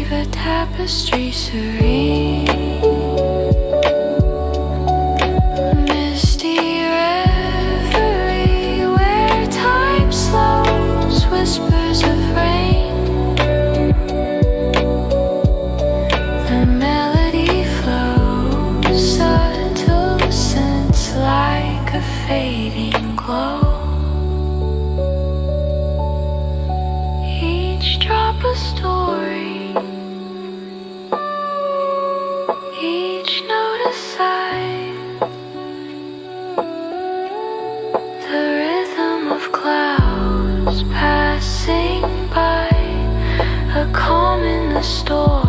weave a tapestry serene, a misty reverie where time slows, whispers of rain. The melody flows, subtle scents like a fading glow. Each drop a story, each note a sign. The rhythm of clouds passing by, a calm in the storm.